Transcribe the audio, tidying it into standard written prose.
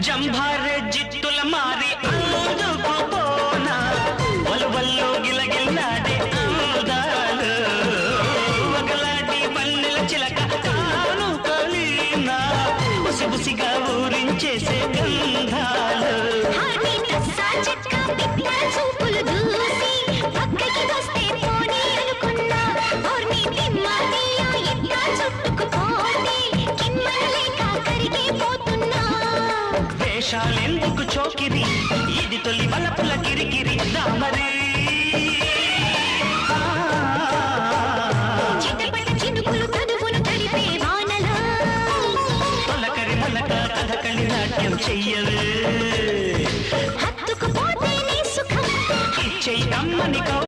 జంభారే జిత్తుల మారి అందుకు పోనా వల్వల్లో గిలగిల్లాడే అందాలు వగలాడి వన్నెల చిలక తాను కలినా బుసిబుసిగా ఊరించేసే గంధాలు వేషాలెందుకు చోకిరి ఇది తొలి వలపుల కిరికిరి దామరి తొలకరి మొలక కథకళి నాట్యం చెయ్యవే ఇచ్చే కమ్మని